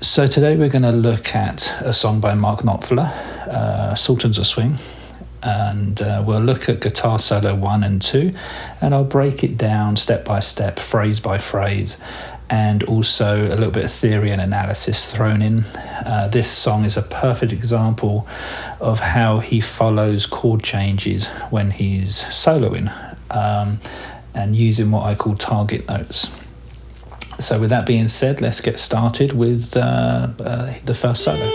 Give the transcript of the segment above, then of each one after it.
So today we're going to look at a song by Mark Knopfler, Sultans of Swing, and we'll look at guitar solo 1 and 2, and I'll break it down step by step, phrase by phrase, and also a little bit of theory and analysis thrown in. This song is a perfect example of how he follows chord changes when he's soloing, and using what I call target notes. So with that being said, let's get started with the first solo.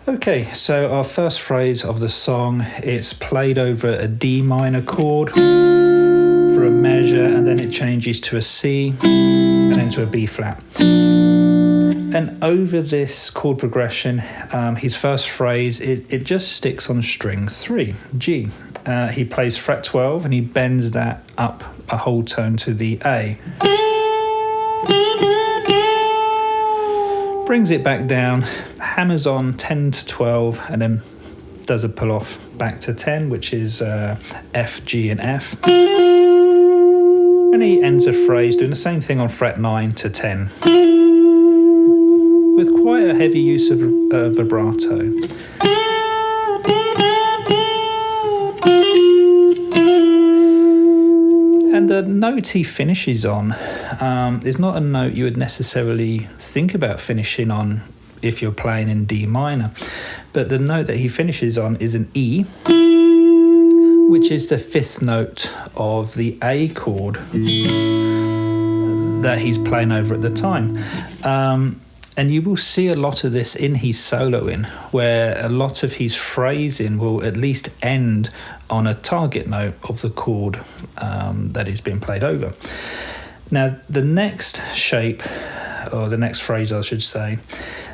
Okay, so our first phrase of the song, it's played over a D minor chord for a measure, and then it changes to a C and then to a B flat. And over this chord progression, his first phrase, it just sticks on string 3, G. He plays fret 12 and he bends that up a whole tone to the A. Brings it back down, hammers on 10 to 12, and then does a pull off back to 10, which is F, G, and F. And he ends a phrase doing the same thing on fret 9 to 10, with quite a heavy use of vibrato. And the note he finishes on is not a note you would necessarily think about finishing on if you're playing in D minor, but the note that he finishes on is an E, which is the 5th note of the A chord that he's playing over at the time. And you will see a lot of this in his soloing, where a lot of his phrasing will at least end on a target note of the chord that is being played over. Now, the next shape, or the next phrase I should say,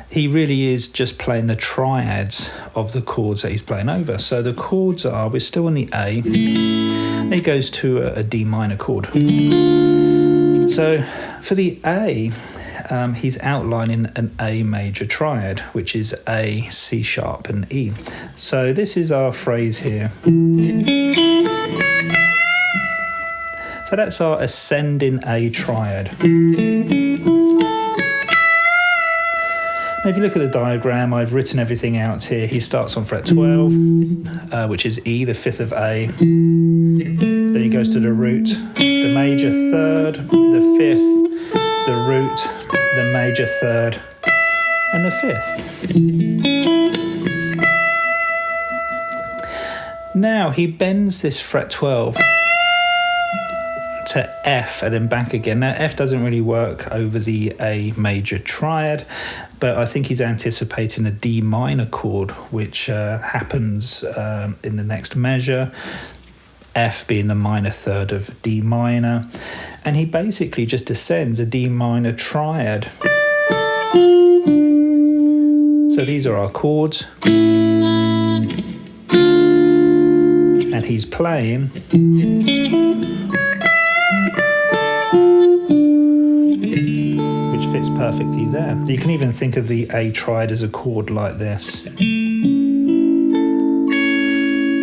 he really is just playing the triads of the chords that he's playing over. So the chords are, we're still in the A, and he goes to a D minor chord. So for the A, he's outlining an A major triad, which is A, C sharp, and E. So this is our phrase here. So that's our ascending A triad. Now if you look at the diagram, I've written everything out here. He starts on fret 12, which is E, the 5th of A. Then he goes to the root, the major 3rd, the 5th, the root, the major 3rd, and the 5th. Now he bends this fret 12 to F and then back again. Now F doesn't really work over the A major triad, but I think he's anticipating a D minor chord, which happens in the next measure, F being the minor 3rd of D minor, and he basically just descends a D minor triad. So these are our chords, and he's playing which fits perfectly there. You can even think of the A triad as a chord like this.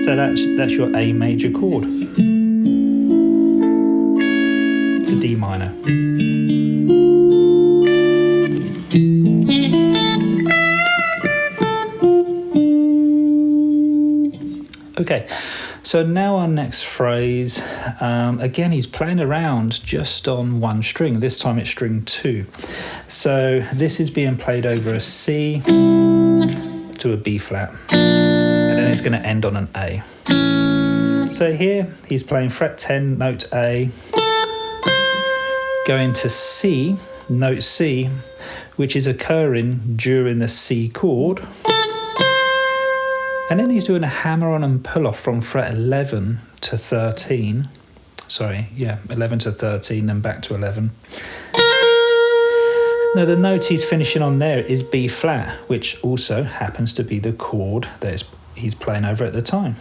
So that's your A major chord to D minor. Okay, so now our next phrase, again he's playing around just on one string, this time it's string 2. So this is being played over a C to a B flat, and then it's going to end on an A. So here he's playing fret 10, note A, going to C, note C, which is occurring during the C chord. And then he's doing a hammer on and pull off from fret 11 to 13, 11 to 13, then back to 11. Now the note he's finishing on there is B flat, which also happens to be the chord that he's playing over at the time.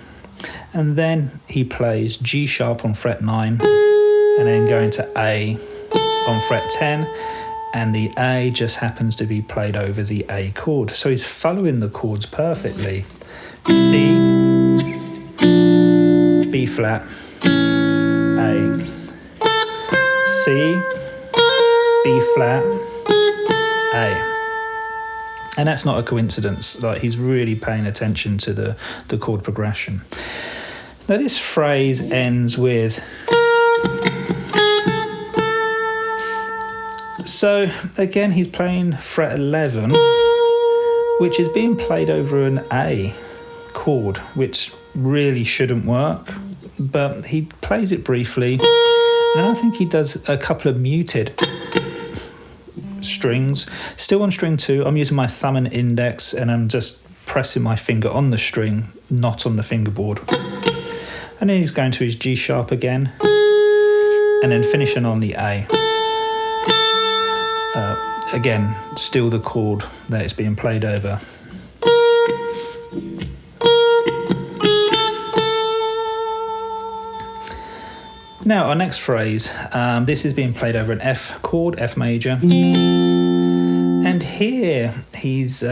And then he plays G sharp on fret 9, and then going to A on fret 10, and the A just happens to be played over the A chord. So he's following the chords perfectly. C, B flat, A, C, B flat, A. And that's not a coincidence. Like, he's really paying attention to the chord progression. Now this phrase ends with. So again, he's playing fret 11, which is being played over an A chord, which really shouldn't work, but he plays it briefly, and I think he does a couple of muted strings, still on string 2. I'm using my thumb and index, and I'm just pressing my finger on the string, not on the fingerboard. And then he's going to his G sharp again, and then finishing on the A. Again, still the chord that it's being played over. Now our next phrase, this is being played over an F chord, F major. And here he's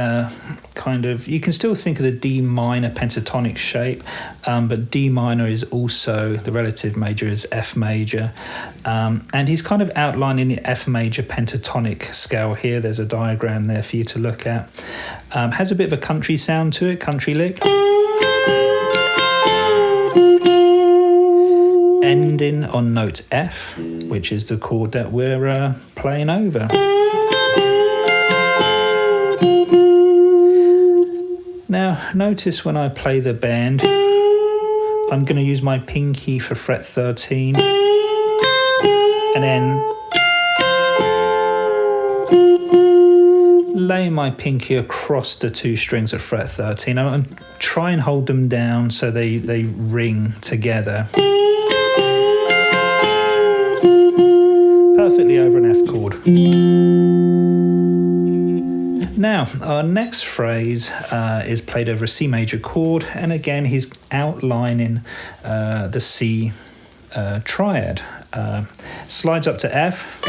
you can still think of the D minor pentatonic shape, but D minor is also, the relative major is F major. And he's kind of outlining the F major pentatonic scale here. There's a diagram there for you to look at. Has a bit of a country sound to it, country lick. Ending on note F, which is the chord that we're playing over. Now, notice when I play the bend, I'm going to use my pinky for fret 13, and then lay my pinky across the 2 strings of fret 13. I'm try and hold them down so they ring together. Perfectly over an F chord. Now, our next phrase is played over a C major chord, and again he's outlining the C triad. Slides up to F.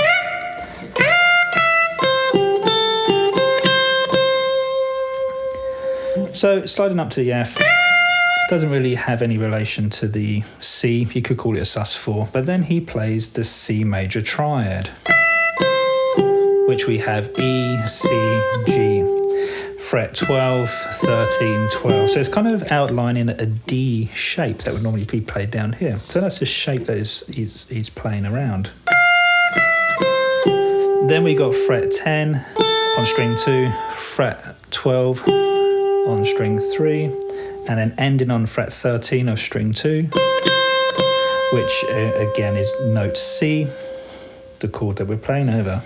So sliding up to the F doesn't really have any relation to the C. You could call it a sus4, but then he plays the C major triad, which we have E, C, G, fret 12, 13, 12. So it's kind of outlining a D shape that would normally be played down here. So that's the shape that he's playing around. Then we got fret 10 on string 2, fret 12 on string 3, and then ending on fret 13 of string 2, which again is note C, the chord that we're playing over.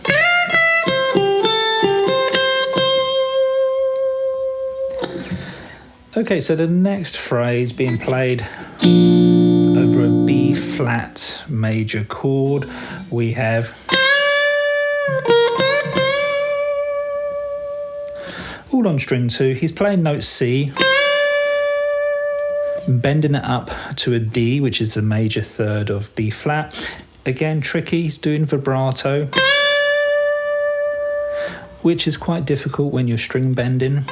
Okay, so the next phrase being played over a B flat major chord, we have all on string 2. He's playing note C, bending it up to a D, which is the major third of B flat. Again, tricky, he's doing vibrato, which is quite difficult when you're string bending.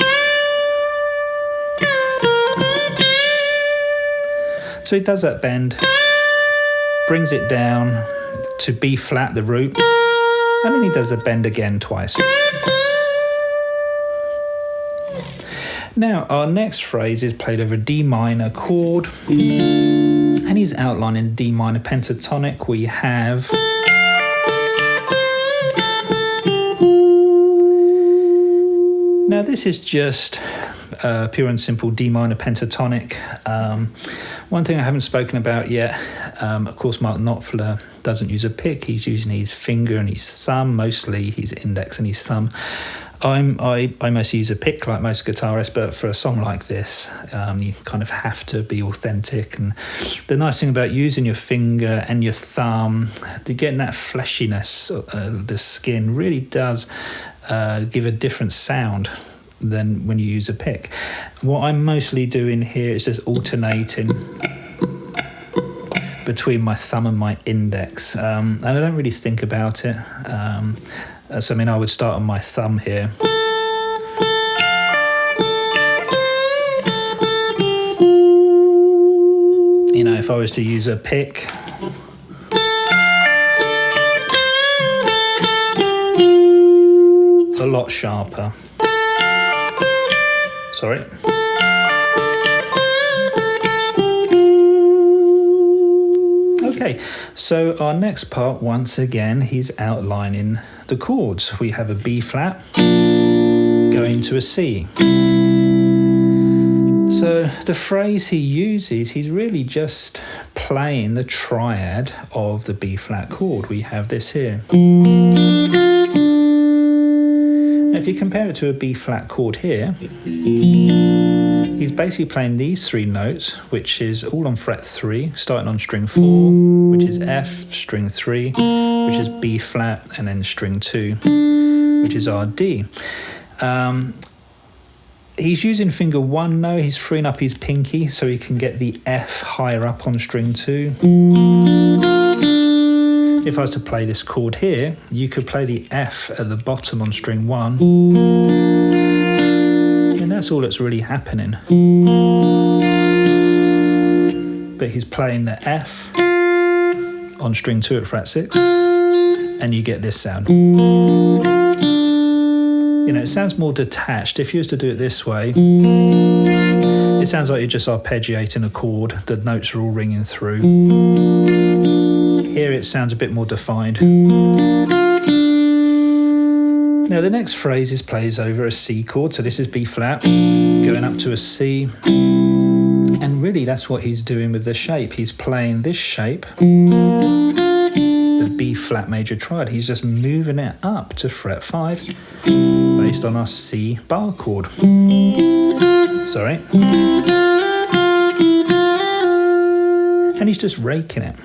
So he does that bend, brings it down to B flat, the root, and then he does the bend again twice. Now, our next phrase is played over a D minor chord, and he's outlining D minor pentatonic. We have now this is just pure and simple D minor pentatonic. One thing I haven't spoken about yet, of course, Mark Knopfler doesn't use a pick. He's using his finger and his thumb, mostly his index and his thumb. I mostly use a pick like most guitarists, but for a song like this, you kind of have to be authentic. And the nice thing about using your finger and your thumb, to getting that fleshiness, the skin really does give a different sound than when you use a pick. What I'm mostly doing here is just alternating between my thumb and my index, and I don't really think about it. So I would start on my thumb here. If I was to use a pick, a lot sharper. Sorry. Okay, so our next part, once again, he's outlining the chords. We have a B flat going to a C. So the phrase he uses, he's really just playing the triad of the B flat chord. We have this here. Now if you compare it to a B flat chord here, he's basically playing these three notes, which is all on fret 3, starting on string 4, which is F, string 3, which is B flat, and then string 2, which is our D. He's using finger 1 now, he's freeing up his pinky so he can get the F higher up on string 2. If I was to play this chord here, you could play the F at the bottom on string 1. And that's all that's really happening. But he's playing the F on string 2 at fret 6, and you get this sound. It sounds more detached. If you was to do it this way, it sounds like you're just arpeggiating a chord. The notes are all ringing through. Here it sounds a bit more defined. Now the next phrase is plays over a C chord. So this is B flat, going up to a C. And really that's what he's doing with the shape. He's playing this shape, the B flat major triad. He's just moving it up to fret 5 based on our C bar chord. Sorry. And he's just raking it.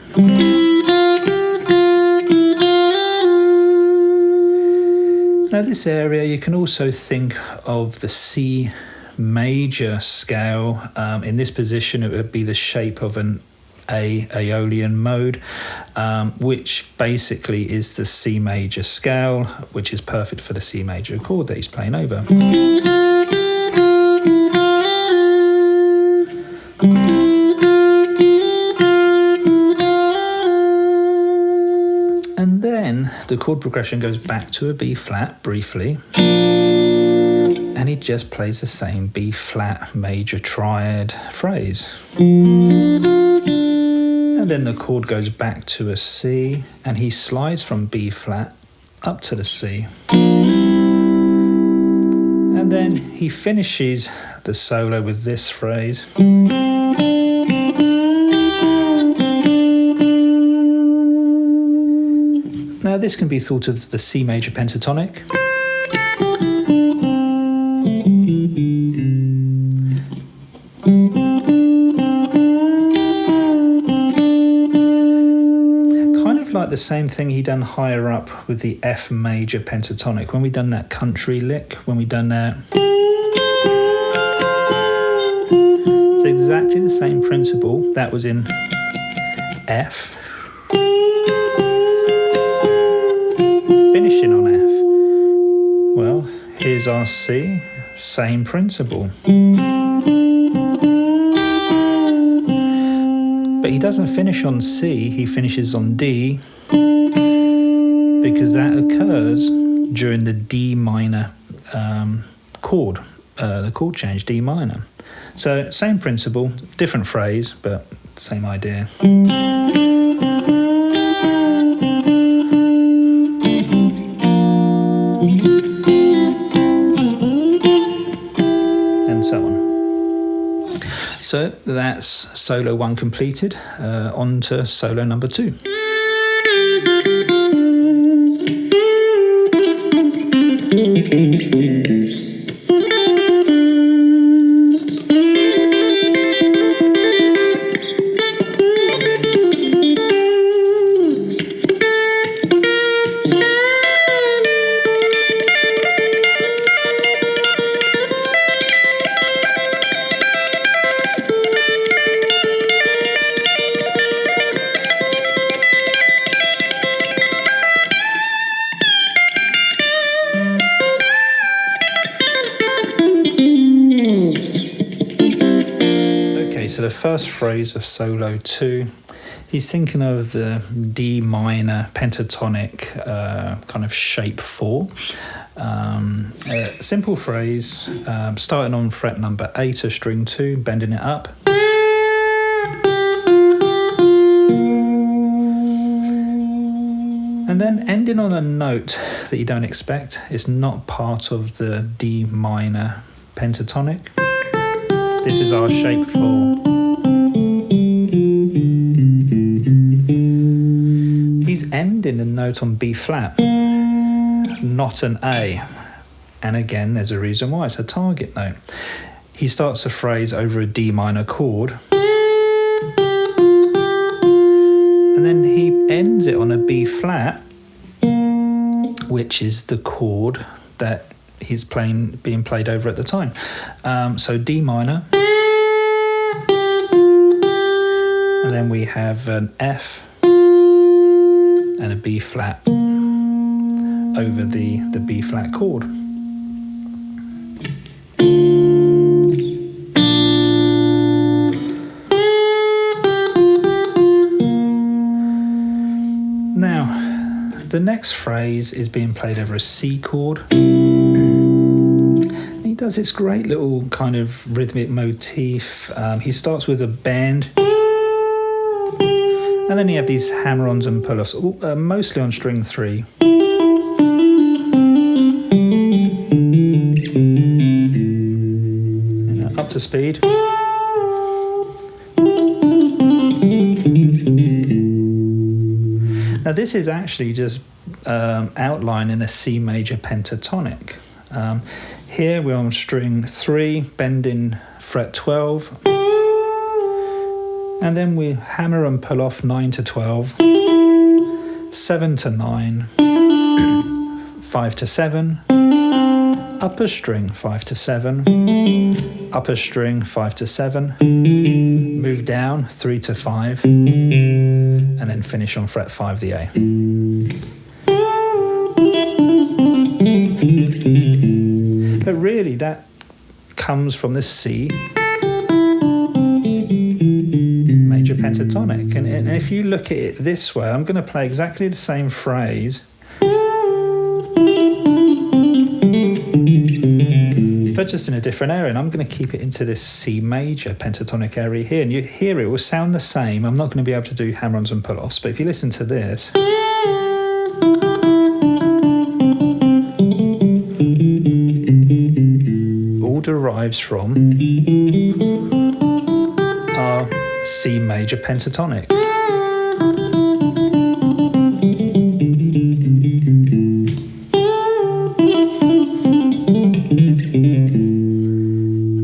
Now this area, you can also think of the C major scale. In this position, it would be the shape of an Aeolian mode, which basically is the C major scale, which is perfect for the C major chord that he's playing over. And then the chord progression goes back to a B flat briefly, and he just plays the same B flat major triad phrase. And then the chord goes back to a C, and he slides from B flat up to the C. And then he finishes the solo with this phrase. Now this can be thought of as the C major pentatonic. Like the same thing he done higher up with the F major pentatonic. When we done that country lick, when we done that, it's exactly the same principle. That was in F, finishing on F. Well, here's our C, same principle. But he doesn't finish on C, he finishes on D, because that occurs during the D minor chord, the chord change, D minor. So same principle, different phrase, but same idea. And so on. So that's solo 1 completed, on to solo number 2. the first phrase of solo 2, he's thinking of the D minor pentatonic kind of shape 4. A simple phrase, starting on fret number 8 of string 2, bending it up. And then ending on a note that you don't expect. It's not part of the D minor pentatonic. This is our shape 4. He's ending the note on B flat, not an A. And again, there's a reason why. It's a target note. He starts a phrase over a D minor chord, and then he ends it on a B flat, which is the chord that he's being played over at the time. So D minor, and then we have an F and a B flat over the B flat chord. Now, the next phrase is being played over a C chord. And he does this great little kind of rhythmic motif. He starts with a bend, and then you have these hammer-ons and pull-offs, mostly on string 3. Up to speed. Now this is actually just outlining a C major pentatonic. Here we're on string 3, bending fret 12, and then we hammer and pull off 9 to 12, 7 to 9, 5 to 7, upper string 5 to 7, upper string 5 to 7, move down 3 to 5, and then finish on fret 5 the A. But really that comes from the C major pentatonic. And if you look at it this way, I'm going to play exactly the same phrase, but just in a different area, and I'm going to keep it into this C major pentatonic area here, and you hear it will sound the same. I'm not going to be able to do hammer-ons and pull-offs, but if you listen to this, all derives from our C major pentatonic.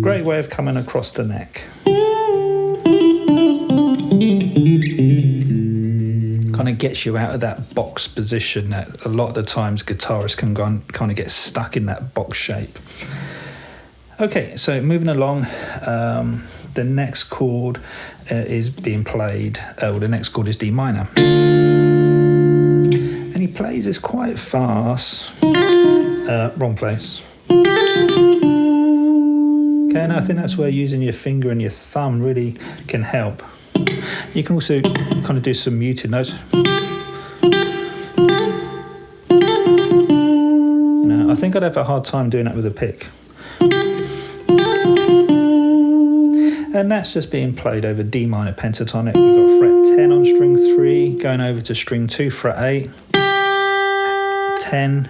Great way of coming across the neck. Kind of gets you out of that box position that a lot of the times guitarists can kind of get stuck in that box shape. Okay, so moving along, the next chord is being played, the next chord is D minor. And he plays this quite fast. Wrong place. Okay, and I think that's where using your finger and your thumb really can help. You can also kind of do some muted notes. I think I'd have a hard time doing that with a pick. And that's just being played over D minor pentatonic. We've got fret 10 on string 3, going over to string 2, fret 8, 10,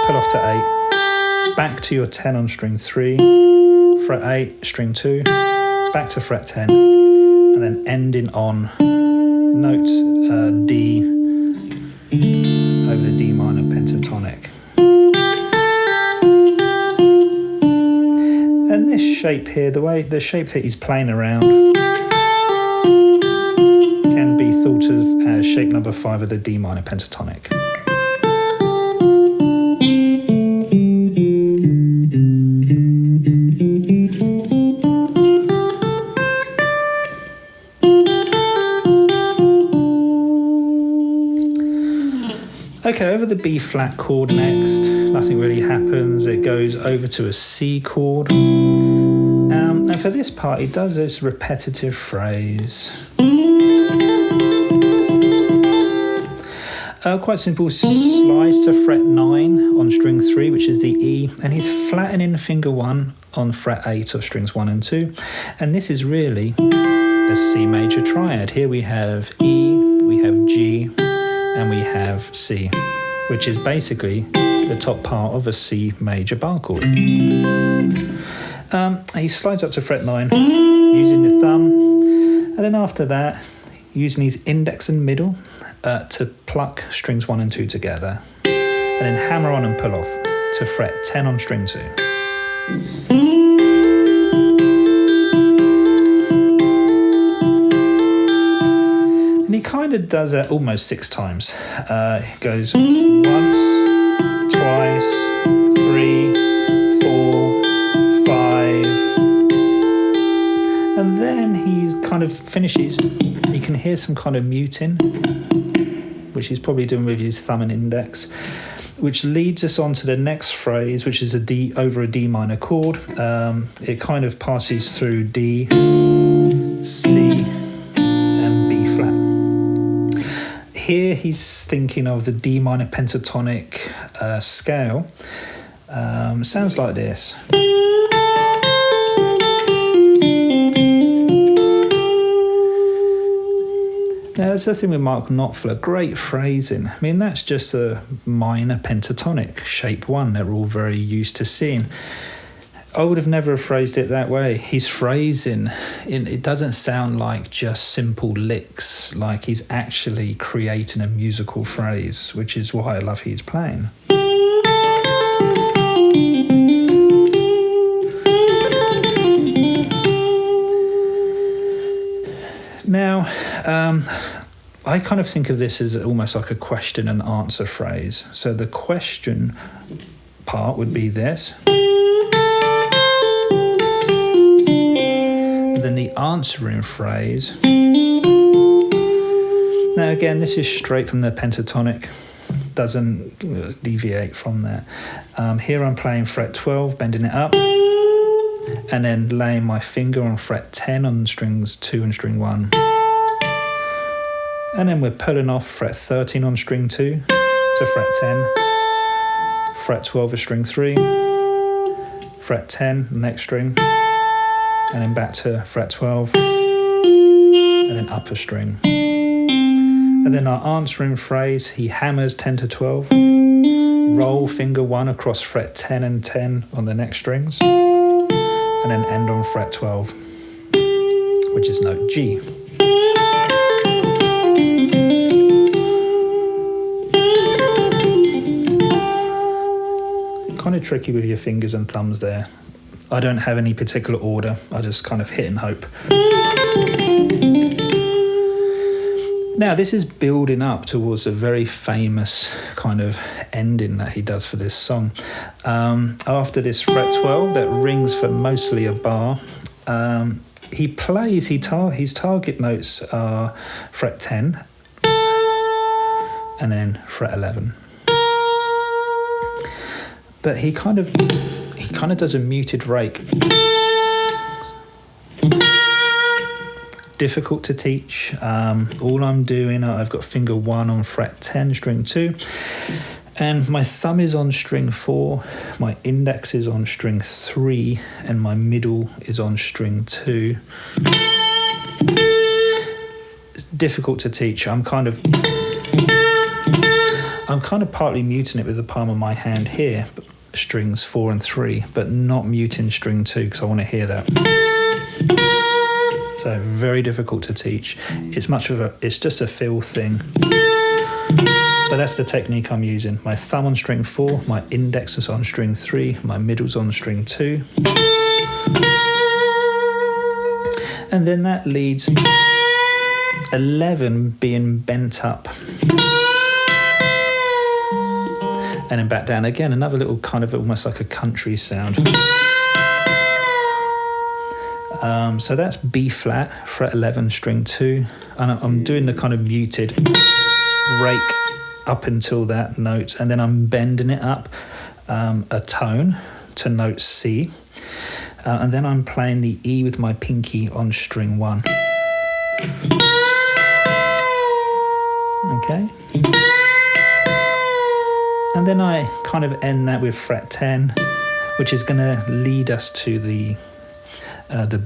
pull off to 8, back to your 10 on string 3, fret 8, string 2, back to fret 10, and then ending on note D over the D minor pentatonic. And this shape here, the shape that he's playing around, can be thought of as shape number 5 of the D minor pentatonic. Okay, over the B flat chord next, nothing really happens. It goes over to a C chord, and And for this part, he does this repetitive phrase. Quite simple, slides to fret 9 on string 3, which is the E, and he's flattening finger 1 on fret 8 of strings 1 and 2. And this is really a C major triad. Here we have E, we have G, and we have C, which is basically the top part of a C major bar chord. He slides up to fret 9 using the thumb, and then after that, using his index and middle to pluck strings 1 and 2 together, and then hammer on and pull off to fret 10 on string 2. And he kind of does that almost 6 times. It goes once, twice, 3, 4, 5, and then he kind of finishes. You can hear some kind of muting, which he's probably doing with his thumb and index, which leads us on to the next phrase, which is a D over a D minor chord. It kind of passes through D, C, and B flat. Here he's thinking of the D minor pentatonic scale. Sounds like this. Now, that's the thing with Mark Knopfler, great phrasing. I mean, that's just a minor pentatonic, shape 1, that we're all very used to seeing. I would have never phrased it that way. He's phrasing, it doesn't sound like just simple licks, like he's actually creating a musical phrase, which is why I love his playing. Now, I kind of think of this as almost like a question and answer phrase. So the question part would be this. And then the answering phrase. Now again, this is straight from the pentatonic. Doesn't deviate from that. Here I'm playing fret 12, bending it up. And then laying my finger on fret 10 on strings 2 and string 1. And then we're pulling off fret 13 on string 2 to fret 10, fret 12 of string 3, fret 10, next string, and then back to fret 12, and then up a string. And then our answering phrase, he hammers 10 to 12, roll finger 1 across fret 10 and 10 on the next strings, and then end on fret 12, which is note G. Kind of tricky with your fingers and thumbs there. I don't have any particular order. I just kind of hit and hope. Now this is building up towards a very famous kind of ending that he does for this song. After this fret 12 that rings for mostly a bar, he plays, his target notes are fret 10 and then fret 11. But he kind of does a muted rake. Difficult to teach. All I'm doing, I've got finger 1 on fret 10, string 2, and my thumb is on string 4, my index is on string 3, and my middle is on string 2. It's difficult to teach. I'm kind of partly muting it with the palm of my hand here, strings 4 and 3, but not muting string 2 because I want to hear that. So very difficult to teach. It's just a feel thing. But that's the technique I'm using. My thumb on string 4, my index is on string 3, my middle's on string 2. And then that leads 11 being bent up. And then back down again, another little kind of almost like a country sound. So that's B flat, fret 11, string 2. And I'm doing the kind of muted rake up until that note, and then I'm bending it up a tone to note C. And then I'm playing the E with my pinky on string 1. Okay. And then I kind of end that with fret 10, which is going to lead us to the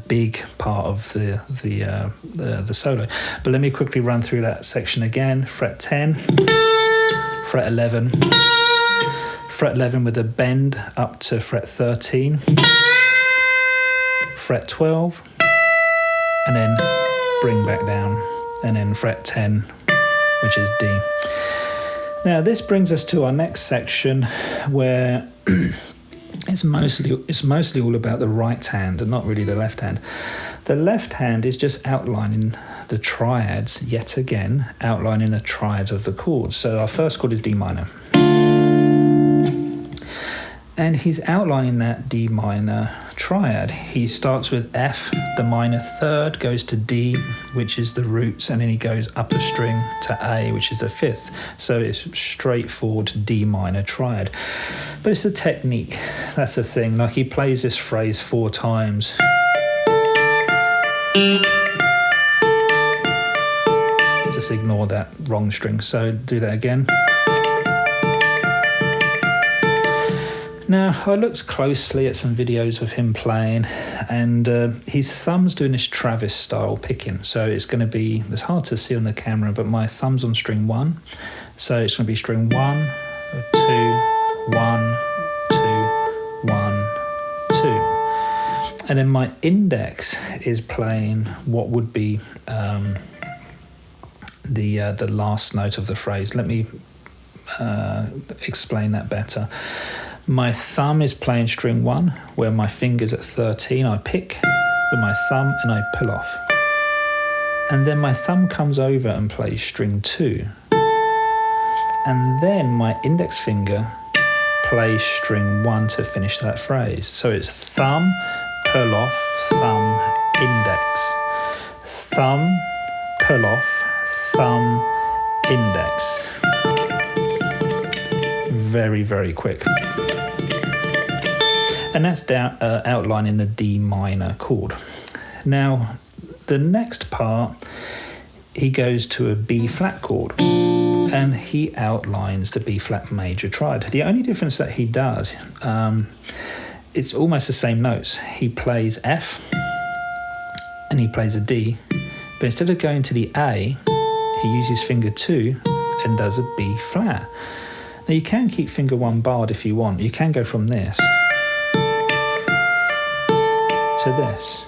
big part of the solo. But let me quickly run through that section again. Fret 10, fret 11, fret 11 with a bend up to fret 13, fret 12, and then bring back down, and then fret 10, which is D. Now this brings us to our next section, where it's mostly all about the right hand and not really the left hand. The left hand is just outlining the triads, yet again, outlining the triads of the chords. So our first chord is D minor. And he's outlining that D minor triad. He starts with F, the minor third, goes to D, which is the roots, and then he goes up a string to A, which is the fifth. So it's straightforward D minor triad. But it's the technique, that's the thing. Like, he plays this phrase 4 times. Just ignore that wrong string. So do that again. Now, I looked closely at some videos of him playing, and his thumb's doing this Travis style picking. So it's going to be, it's hard to see on the camera, but my thumb's on string 1. So it's going to be string 1, 2, 1, 2, 1, 2. And then my index is playing what would be the last note of the phrase. Let me explain that better. My thumb is playing string 1, where my finger's at 13. I pick with my thumb and I pull off. And then my thumb comes over and plays string 2. And then my index finger plays string 1 to finish that phrase. So it's thumb, pull off, thumb, index. Thumb, pull off, thumb, index. Very, very quick. And that's outlining the D minor chord. Now, the next part, he goes to a B flat chord, and he outlines the B flat major triad. The only difference that he does, it's almost the same notes. He plays F, and he plays a D, but instead of going to the A, he uses finger 2 and does a B flat. Now, you can keep finger 1 barred if you want. You can go from this to this.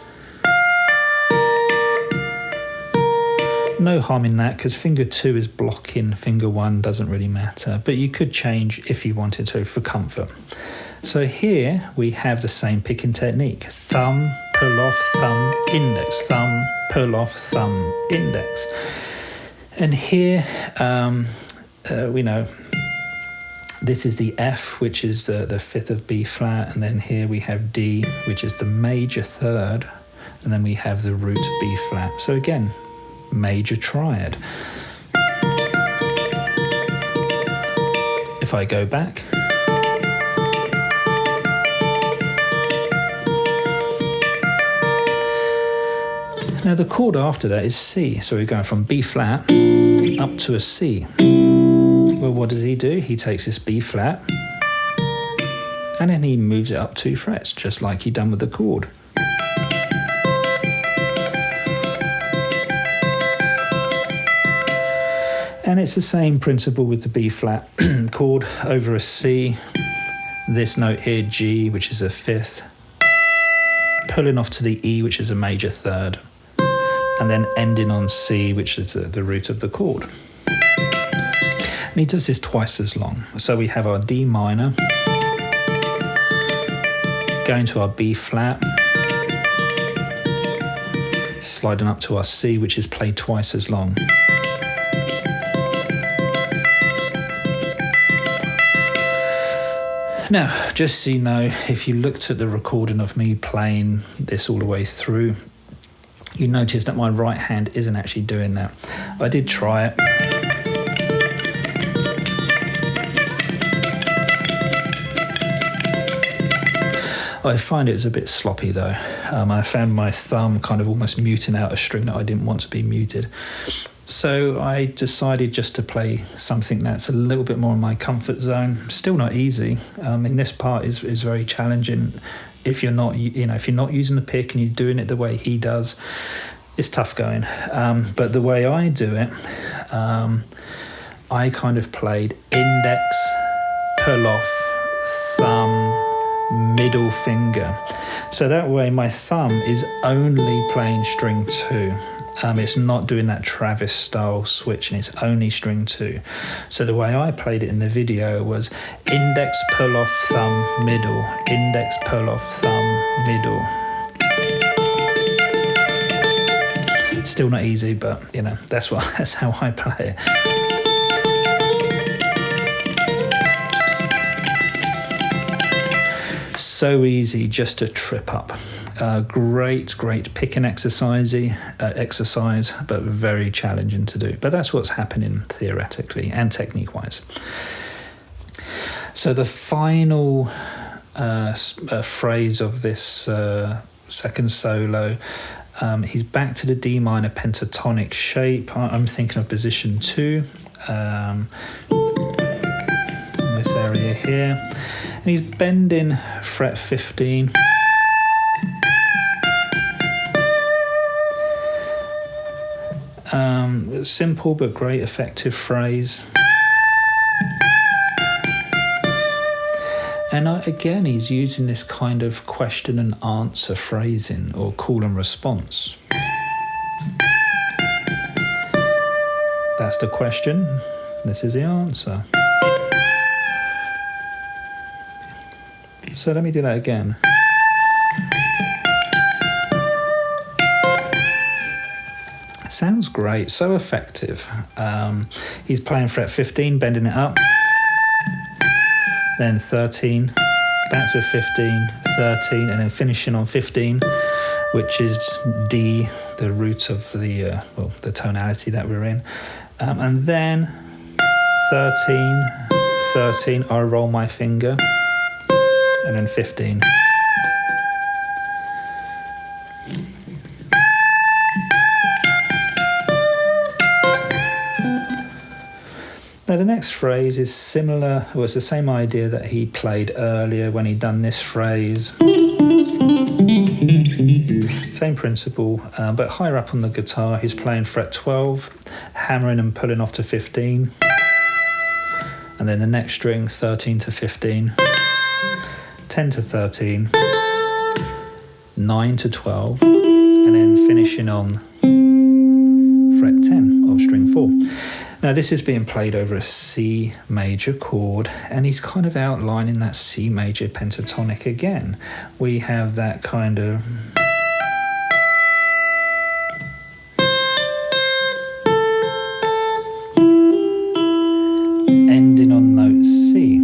No harm in that, because finger 2 is blocking finger 1, doesn't really matter. But you could change if you wanted to for comfort. So here we have the same picking technique. Thumb, pull off, thumb, index. Thumb, pull off, thumb, index. And here we know this is the F, which is the fifth of B flat, and then here we have D, which is the major third, and then we have the root B flat. So again, major triad. If I go back, now the chord after that is C, so we're going from B flat up to a C. Well, what does he do? He takes this B flat and then he moves it up 2 frets, just like he done with the chord. And it's the same principle with the B flat chord over a C. This note here, G, which is a fifth, pulling off to the E, which is a major third, and then ending on C, which is the root of the chord. And he does this twice as long. So we have our D minor, going to our B flat, sliding up to our C, which is played twice as long. Now, just so you know, if you looked at the recording of me playing this all the way through, you notice that my right hand isn't actually doing that. I did try it. I find it was a bit sloppy though. I found my thumb kind of almost muting out a string that I didn't want to be muted. So I decided just to play something that's a little bit more in my comfort zone. Still not easy. And this part is very challenging. If you're not, if you're not using the pick and you're doing it the way he does, it's tough going. But the way I do it, I kind of played index, pull off, thumb, middle finger. So that way my thumb is only playing string 2. It's not doing that Travis style switch, and it's only string 2. So the way I played it in the video was index, pull off, thumb, middle, index, pull off, thumb, middle. Still not easy, but that's how I play it. So easy just to trip up. Great picking exercise, but very challenging to do. But that's what's happening theoretically and technique-wise. So the final phrase of this second solo, he's back to the D minor pentatonic shape. I'm thinking of position 2, in this area here. And he's bending fret 15. Simple but great effective phrase. And again, he's using this kind of question and answer phrasing, or call and response. That's the question, this is the answer. So let me do that again. Sounds great, so effective. He's playing fret 15, bending it up, then 13, back to 15, 13, and then finishing on 15, which is D, the root of the tonality that we're in. And then 13, I roll my finger, and then 15. Now the next phrase is similar, well, it's the same idea that he played earlier when he'd done this phrase. Same principle, but higher up on the guitar he's playing fret 12, hammering and pulling off to 15. And then the next string, 13 to 15, 10 to 13, 9 to 12, and then finishing on fret 10 of string 4. Now this is being played over a C major chord, and he's kind of outlining that C major pentatonic again. We have that kind of ending on note C.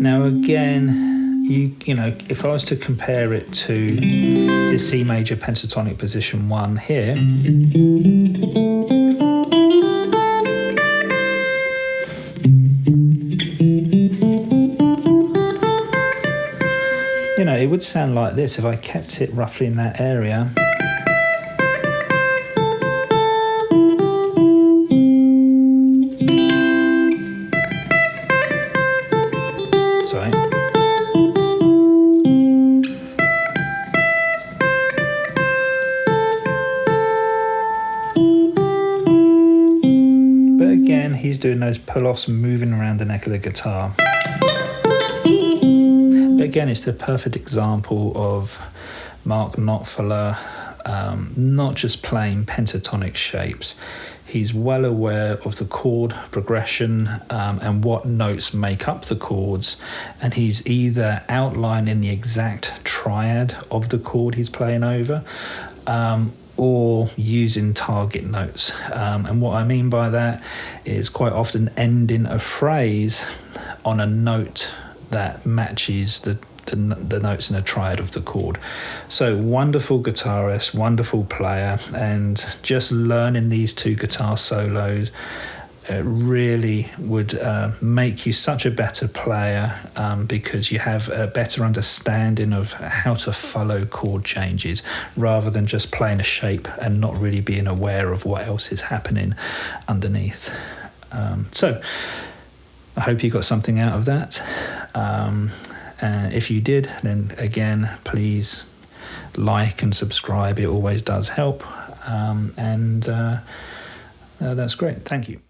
Now again, you know, if I was to compare it to the C major pentatonic position 1 here, you know, it would sound like this if I kept it roughly in that area. Sorry. But again, he's doing those pull-offs, moving around the neck of the guitar. Again, it's the perfect example of Mark Knopfler not just playing pentatonic shapes. He's well aware of the chord progression and what notes make up the chords, and he's either outlining the exact triad of the chord he's playing over or using target notes. And what I mean by that is quite often ending a phrase on a note that matches the notes in a triad of the chord. So wonderful guitarist, wonderful player, and just learning these two guitar solos It really would make you such a better player because you have a better understanding of how to follow chord changes rather than just playing a shape and not really being aware of what else is happening underneath. So I hope you got something out of that. And if you did, then again, please like and subscribe. It always does help. And that's great. Thank you.